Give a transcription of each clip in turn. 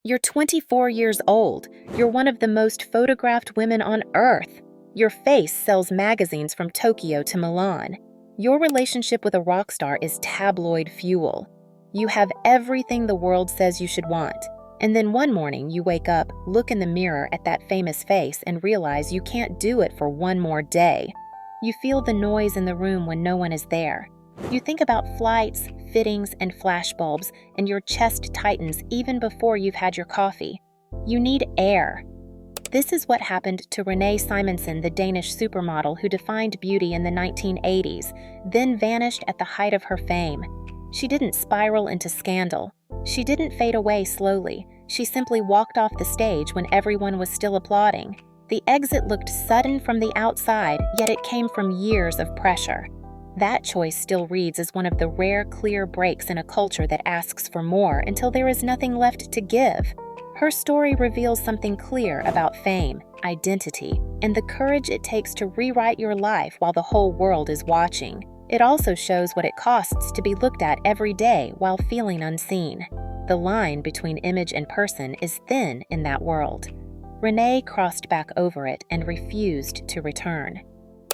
You're 24 years old. You're one of the most photographed women on Earth. Your face sells magazines from Tokyo to Milan. Your relationship with a rock star is tabloid fuel. You have everything the world says you should want. And then one morning you wake up, look in the mirror at that famous face, and realize you can't do it for one more day. You feel the noise in the room when no one is there. You think about flights, fittings, and flashbulbs, and your chest tightens even before you've had your coffee. You need air. This is what happened to Renée Simonsen, the Danish supermodel who defined beauty in the 1980s, then vanished at the height of her fame. She didn't spiral into scandal. She didn't fade away slowly. She simply walked off the stage when everyone was still applauding. The exit looked sudden from the outside, yet it came from years of pressure. That choice still reads as one of the rare, clear breaks in a culture that asks for more until there is nothing left to give. Her story reveals something clear about fame, identity, and the courage it takes to rewrite your life while the whole world is watching. It also shows what it costs to be looked at every day while feeling unseen. The line between image and person is thin in that world. Renée crossed back over it and refused to return.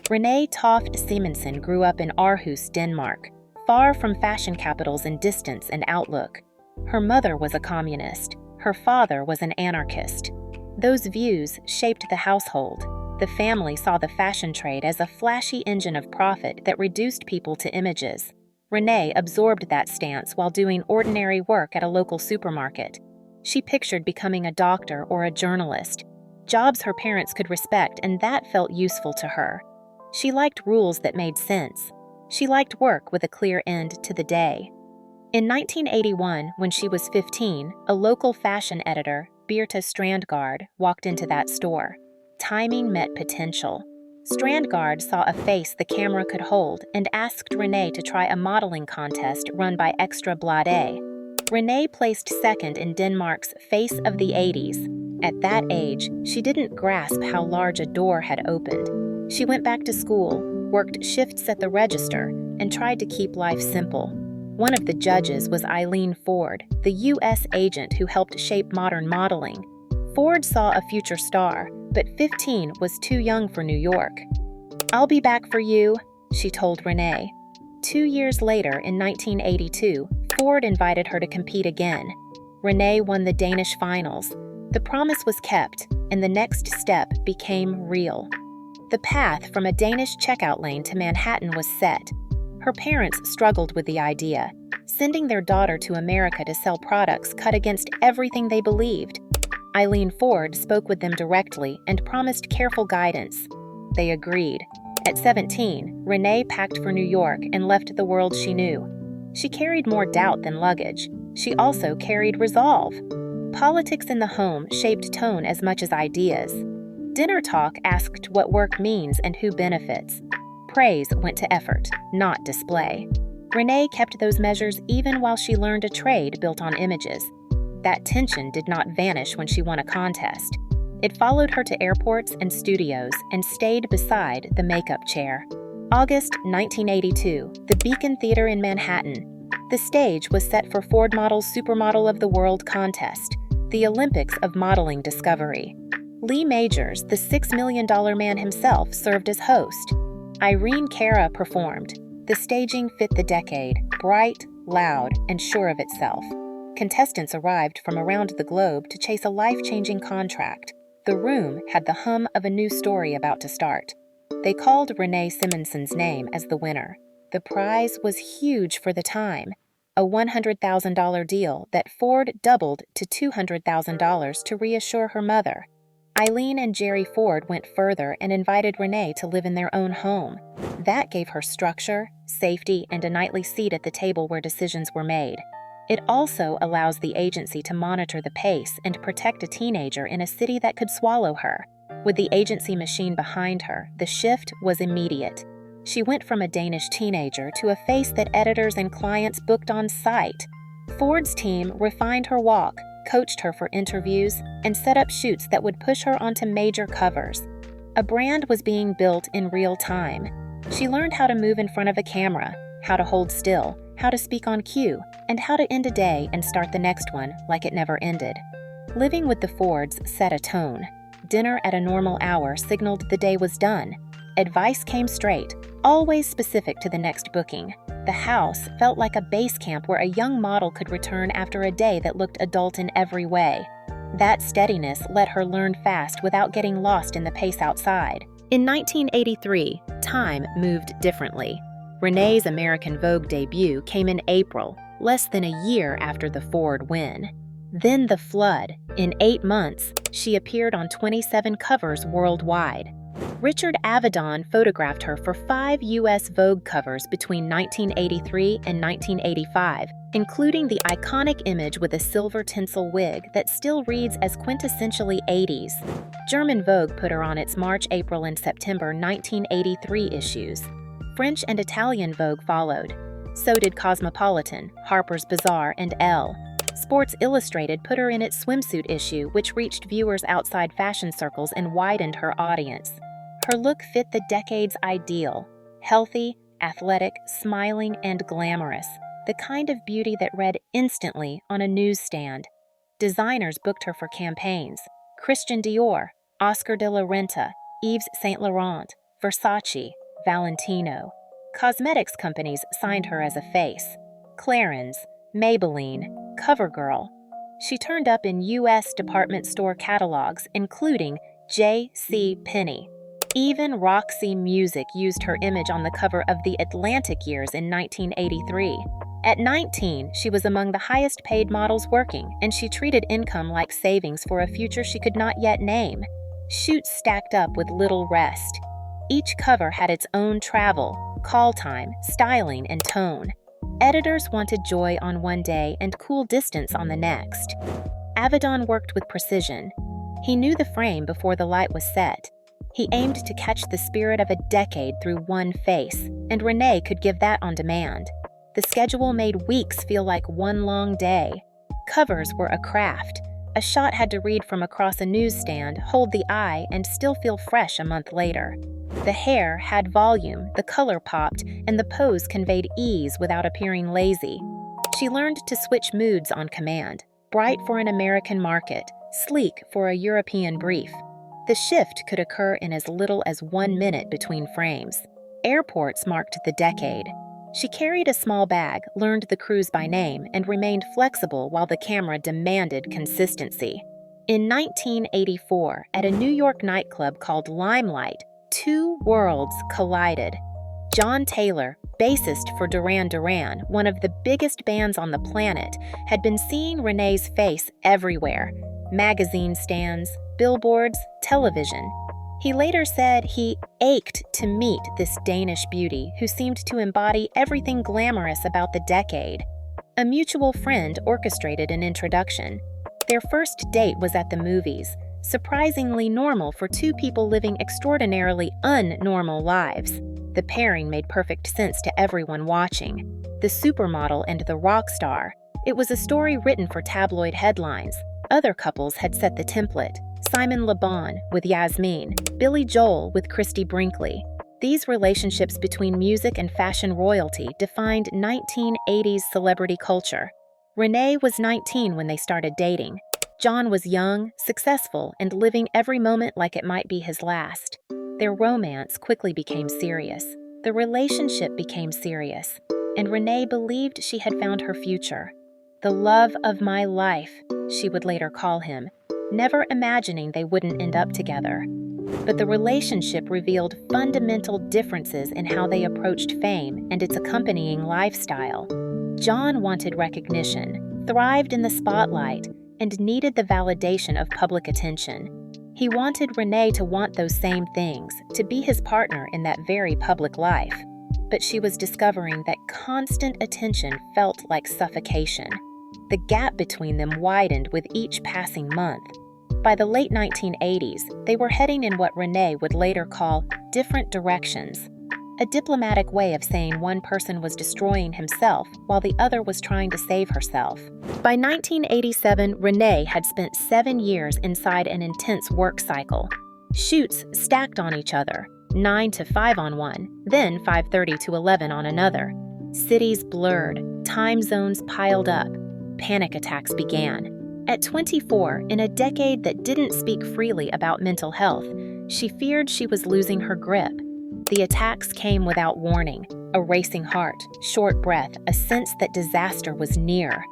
Renée Toft Simonsen grew up in Aarhus, Denmark, far from fashion capitals in distance and outlook. Her mother was a communist. Her father was an anarchist. Those views shaped the household. The family saw the fashion trade as a flashy engine of profit that reduced people to images. Renée absorbed that stance while doing ordinary work at a local supermarket. She pictured becoming a doctor or a journalist, jobs her parents could respect, and that felt useful to her. She liked rules that made sense. She liked work with a clear end to the day. In 1981, when she was 15, a local fashion editor, Birte Strandgaard, walked into that store. Timing met potential. Strandgaard saw a face the camera could hold and asked Renée to try a modeling contest run by Extra Blade. Renée placed second in Denmark's Face of the 80s. At that age, she didn't grasp how large a door had opened. She went back to school, worked shifts at the register, and tried to keep life simple. One of the judges was Eileen Ford, the U.S. agent who helped shape modern modeling. Ford saw a future star, but 15 was too young for New York. "I'll be back for you," she told Renée. 2 years later, in 1982, Ford invited her to compete again. Renée won the Danish finals. The promise was kept, and the next step became real. The path from a Danish checkout lane to Manhattan was set. Her parents struggled with the idea. Sending their daughter to America to sell products cut against everything they believed. Eileen Ford spoke with them directly and promised careful guidance. They agreed. At 17, Renée packed for New York and left the world she knew. She carried more doubt than luggage. She also carried resolve. Politics in the home shaped tone as much as ideas. Dinner talk asked what work means and who benefits. Praise went to effort, not display. Renée kept those measures even while she learned a trade built on images. That tension did not vanish when she won a contest. It followed her to airports and studios and stayed beside the makeup chair. August 1982, the Beacon Theater in Manhattan. The stage was set for Ford Model's Supermodel of the World contest, the Olympics of modeling discovery. Lee Majors, the $6 million man himself, served as host. Irene Cara performed. The staging fit the decade, bright, loud, and sure of itself. Contestants arrived from around the globe to chase a life-changing contract. The room had the hum of a new story about to start. They called Renée Simonsen's name as the winner. The prize was huge for the time, a $100,000 deal that Ford doubled to $200,000 to reassure her mother. Eileen and Jerry Ford went further and invited Renée to live in their own home. That gave her structure, safety, and a nightly seat at the table where decisions were made. It also allows the agency to monitor the pace and protect a teenager in a city that could swallow her. With the agency machine behind her, the shift was immediate. She went from a Danish teenager to a face that editors and clients booked on sight. Ford's team refined her walk, coached her for interviews, and set up shoots that would push her onto major covers. A brand was being built in real time. She learned how to move in front of a camera, how to hold still, how to speak on cue, and how to end a day and start the next one like it never ended. Living with the Fords set a tone. Dinner at a normal hour signaled the day was done. Advice came straight, always specific to the next booking. The house felt like a base camp where a young model could return after a day that looked adult in every way. That steadiness let her learn fast without getting lost in the pace outside. In 1983, time moved differently. Renée's American Vogue debut came in April, less than a year after the Ford win. Then the flood. In 8 months, she appeared on 27 covers worldwide. Richard Avedon photographed her for 5 U.S. Vogue covers between 1983 and 1985, including the iconic image with a silver tinsel wig that still reads as quintessentially 80s. German Vogue put her on its March, April, and September 1983 issues. French and Italian Vogue followed. So did Cosmopolitan, Harper's Bazaar, and Elle. Sports Illustrated put her in its swimsuit issue, which reached viewers outside fashion circles and widened her audience. Her look fit the decade's ideal: healthy, athletic, smiling, and glamorous, the kind of beauty that read instantly on a newsstand. Designers booked her for campaigns: Christian Dior, Oscar de la Renta, Yves Saint Laurent, Versace, Valentino. Cosmetics companies signed her as a face: Clarins, Maybelline, CoverGirl. She turned up in U.S. department store catalogs, including J.C. Penney. Even Roxy Music used her image on the cover of the Atlantic Years in 1983. At 19, she was among the highest-paid models working, and she treated income like savings for a future she could not yet name. Shoots stacked up with little rest. Each cover had its own travel, call time, styling, and tone. Editors wanted joy on one day and cool distance on the next. Avedon worked with precision. He knew the frame before the light was set. He aimed to catch the spirit of a decade through one face, and Renée could give that on demand. The schedule made weeks feel like one long day. Covers were a craft. A shot had to read from across a newsstand, hold the eye, and still feel fresh a month later. The hair had volume, the color popped, and the pose conveyed ease without appearing lazy. She learned to switch moods on command: bright for an American market, sleek for a European brief. The shift could occur in as little as 1 minute between frames. Airports marked the decade. She carried a small bag, learned the crews by name, and remained flexible while the camera demanded consistency. In 1984, at a New York nightclub called Limelight, 2 worlds collided. John Taylor, bassist for Duran Duran, one of the biggest bands on the planet, had been seeing Renée's face everywhere: magazine stands, billboards, television. He later said he ached to meet this Danish beauty who seemed to embody everything glamorous about the decade. A mutual friend orchestrated an introduction. Their first date was at the movies, surprisingly normal for 2 people living extraordinarily unnormal lives. The pairing made perfect sense to everyone watching. The supermodel and the rock star. It was a story written for tabloid headlines. Other couples had set the template: Simon Le Bon with Yasmin, Billy Joel with Christy Brinkley. These relationships between music and fashion royalty defined 1980s celebrity culture. Renée was 19 when they started dating. John was young, successful, and living every moment like it might be his last. Their romance quickly became serious. The relationship became serious, and Renée believed she had found her future. The love of my life, she would later call him, never imagining they wouldn't end up together. But the relationship revealed fundamental differences in how they approached fame and its accompanying lifestyle. John wanted recognition, thrived in the spotlight, and needed the validation of public attention. He wanted Renée to want those same things, to be his partner in that very public life. But she was discovering that constant attention felt like suffocation. The gap between them widened with each passing month. By the late 1980s, they were heading in what Renée would later call different directions, a diplomatic way of saying one person was destroying himself while the other was trying to save herself. By 1987, Renée had spent 7 years inside an intense work cycle. Shoots stacked on each other, 9 to 5 on one, then 5:30 to 11 on another. Cities blurred, time zones piled up. Panic attacks began. At 24, in a decade that didn't speak freely about mental health, she feared she was losing her grip. The attacks came without warning, a racing heart, short breath, a sense that disaster was near.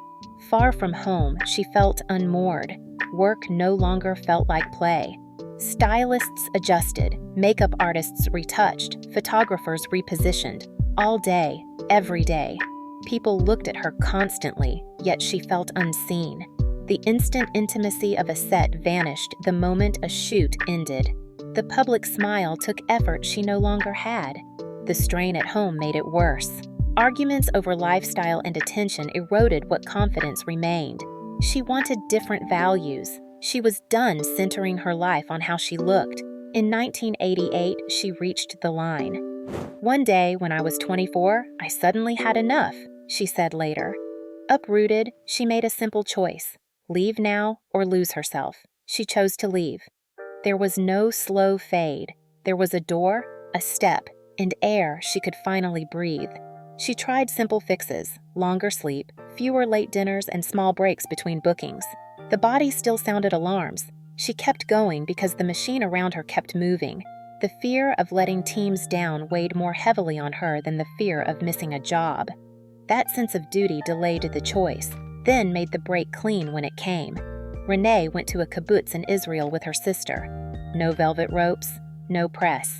Far from home, she felt unmoored. Work no longer felt like play. Stylists adjusted, makeup artists retouched, photographers repositioned. All day, every day. People looked at her constantly, yet she felt unseen. The instant intimacy of a set vanished the moment a shoot ended. The public smile took effort she no longer had. The strain at home made it worse. Arguments over lifestyle and attention eroded what confidence remained. She wanted different values. She was done centering her life on how she looked. In 1988, she reached the line. "One day, when I was 24, I suddenly had enough," she said later. Uprooted, she made a simple choice. Leave now or lose herself. She chose to leave. There was no slow fade. There was a door, a step, and air she could finally breathe. She tried simple fixes, longer sleep, fewer late dinners, and small breaks between bookings. The body still sounded alarms. She kept going because the machine around her kept moving. The fear of letting teams down weighed more heavily on her than the fear of missing a job. That sense of duty delayed the choice, then made the break clean when it came. Renée went to a kibbutz in Israel with her sister. No velvet ropes, no press.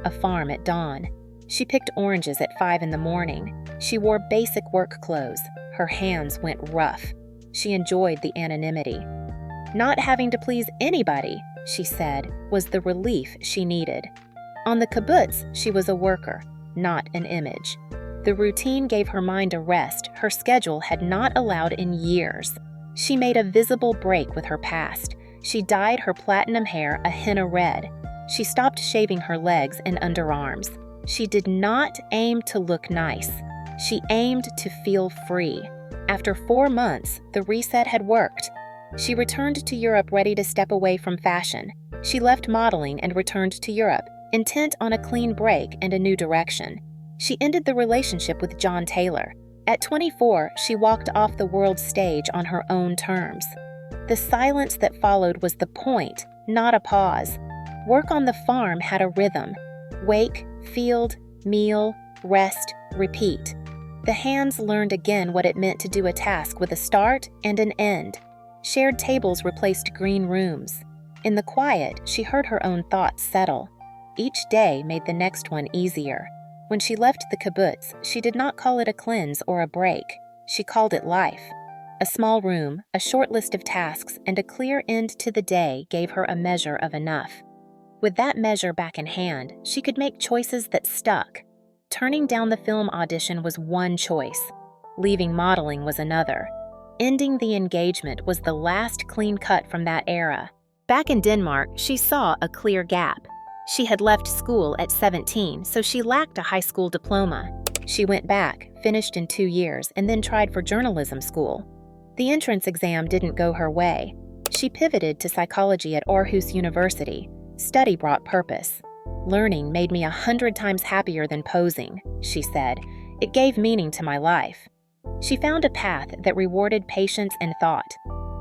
A farm at dawn. She picked oranges at 5 in the morning. She wore basic work clothes. Her hands went rough. She enjoyed the anonymity. Not having to please anybody, she said, was the relief she needed. On the kibbutz, she was a worker, not an image. The routine gave her mind a rest her schedule had not allowed in years. She made a visible break with her past. She dyed her platinum hair a henna red. She stopped shaving her legs and underarms. She did not aim to look nice. She aimed to feel free. After 4 months, the reset had worked. She returned to Europe ready to step away from fashion. She left modeling and returned to Europe, intent on a clean break and a new direction. She ended the relationship with John Taylor. At 24, she walked off the world stage on her own terms. The silence that followed was the point, not a pause. Work on the farm had a rhythm. Wake, field, meal, rest, repeat. The hands learned again what it meant to do a task with a start and an end. Shared tables replaced green rooms. In the quiet, she heard her own thoughts settle. Each day made the next one easier. When she left the kibbutz, she did not call it a cleanse or a break. She called it life. A small room, a short list of tasks, and a clear end to the day gave her a measure of enough. With that measure back in hand, she could make choices that stuck. Turning down the film audition was one choice. Leaving modeling was another. Ending the engagement was the last clean cut from that era. Back in Denmark, she saw a clear gap. She had left school at 17, so she lacked a high school diploma. She went back, finished in 2 years, and then tried for journalism school. The entrance exam didn't go her way. She pivoted to psychology at Aarhus University. Study brought purpose. "Learning made me 100 times happier than posing," she said. "It gave meaning to my life." She found a path that rewarded patience and thought.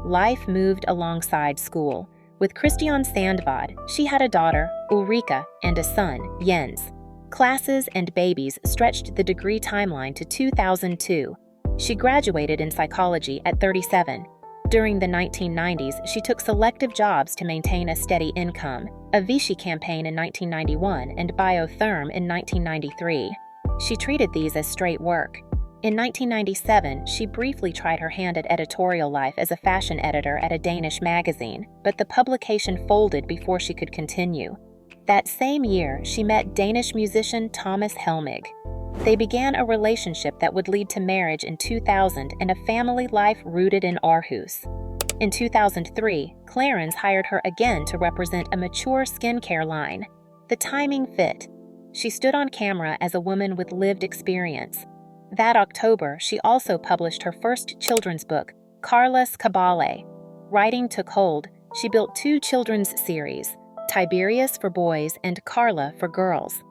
Life moved alongside school. With Christian Sandvad, she had a daughter, Ulrika, and a son, Jens. Classes and babies stretched the degree timeline to 2002. She graduated in psychology at 37. During the 1990s, she took selective jobs to maintain a steady income, a Vichy campaign in 1991 and Biotherm in 1993. She treated these as straight work. In 1997, she briefly tried her hand at editorial life as a fashion editor at a Danish magazine, but the publication folded before she could continue. That same year, she met Danish musician Thomas Helmig. They began a relationship that would lead to marriage in 2000 and a family life rooted in Aarhus. In 2003, Clarins hired her again to represent a mature skincare line. The timing fit. She stood on camera as a woman with lived experience. That October, she also published her first children's book, Carla's Kabale. Writing took hold. She built 2 children's series, Tiberius for boys and Carla for girls.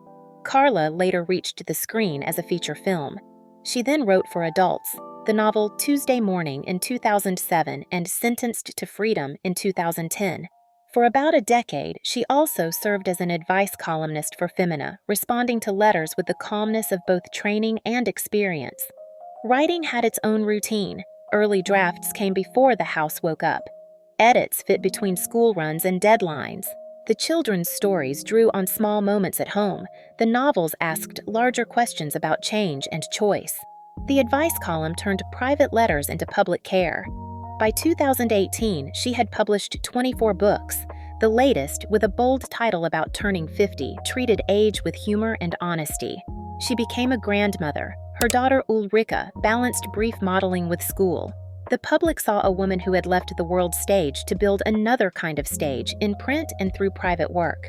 Carla later reached the screen as a feature film. She then wrote for adults, the novel Tuesday Morning in 2007, and Sentenced to Freedom in 2010. For about a decade, she also served as an advice columnist for Femina, responding to letters with the calmness of both training and experience. Writing had its own routine. Early drafts came before the house woke up. Edits fit between school runs and deadlines. The children's stories drew on small moments at home. The novels asked larger questions about change and choice. The advice column turned private letters into public care. By 2018, she had published 24 books. The latest, with a bold title about turning 50, treated age with humor and honesty. She became a grandmother. Her daughter Ulrika balanced brief modeling with school. The public saw a woman who had left the world stage to build another kind of stage in print and through private work.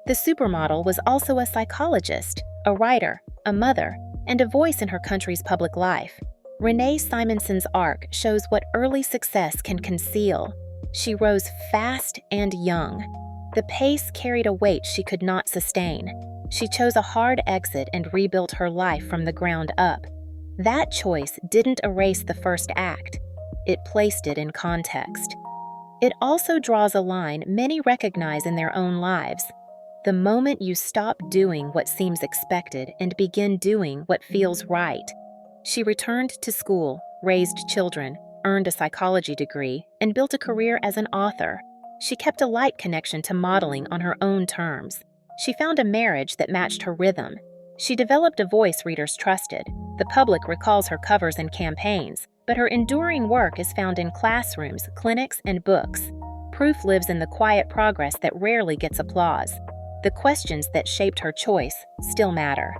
The supermodel was also a psychologist, a writer, a mother, and a voice in her country's public life. Renée Simonsen's arc shows what early success can conceal. She rose fast and young. The pace carried a weight she could not sustain. She chose a hard exit and rebuilt her life from the ground up. That choice didn't erase the first act. It placed it in context. It also draws a line many recognize in their own lives. The moment you stop doing what seems expected and begin doing what feels right. She returned to school, raised children, earned a psychology degree, and built a career as an author. She kept a light connection to modeling on her own terms. She found a marriage that matched her rhythm. She developed a voice readers trusted. The public recalls her covers and campaigns, but her enduring work is found in classrooms, clinics, and books. Proof lives in the quiet progress that rarely gets applause. The questions that shaped her choice still matter.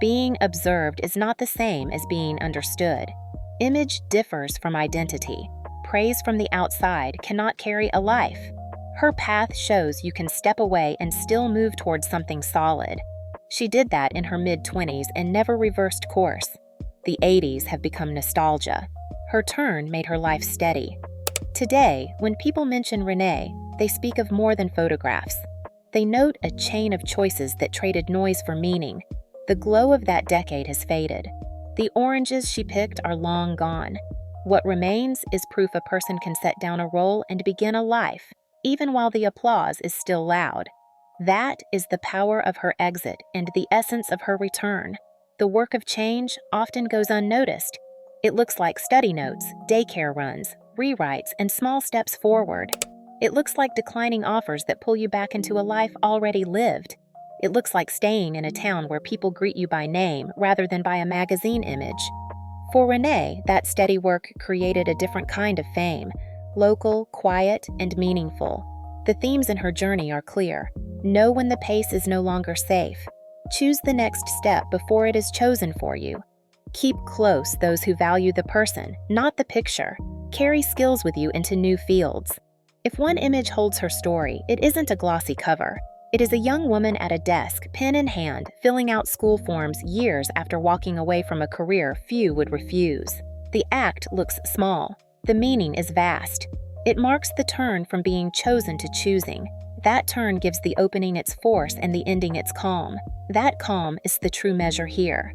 Being observed is not the same as being understood. Image differs from identity. Praise from the outside cannot carry a life. Her path shows you can step away and still move towards something solid. She did that in her mid-20s and never reversed course. The 80s have become nostalgia. Her turn made her life steady. Today, when people mention Renée, they speak of more than photographs. They note a chain of choices that traded noise for meaning. The glow of that decade has faded. The oranges she picked are long gone. What remains is proof a person can set down a role and begin a life, even while the applause is still loud. That is the power of her exit and the essence of her return. The work of change often goes unnoticed. It looks like study notes, daycare runs, rewrites, and small steps forward. It looks like declining offers that pull you back into a life already lived. It looks like staying in a town where people greet you by name rather than by a magazine image. For Renée, that steady work created a different kind of fame, local, quiet, and meaningful. The themes in her journey are clear. Know when the pace is no longer safe. Choose the next step before it is chosen for you. Keep close those who value the person, not the picture. Carry skills with you into new fields. If one image holds her story, it isn't a glossy cover. It is a young woman at a desk, pen in hand, filling out school forms years after walking away from a career few would refuse. The act looks small. The meaning is vast. It marks the turn from being chosen to choosing. That turn gives the opening its force and the ending its calm. That calm is the true measure here.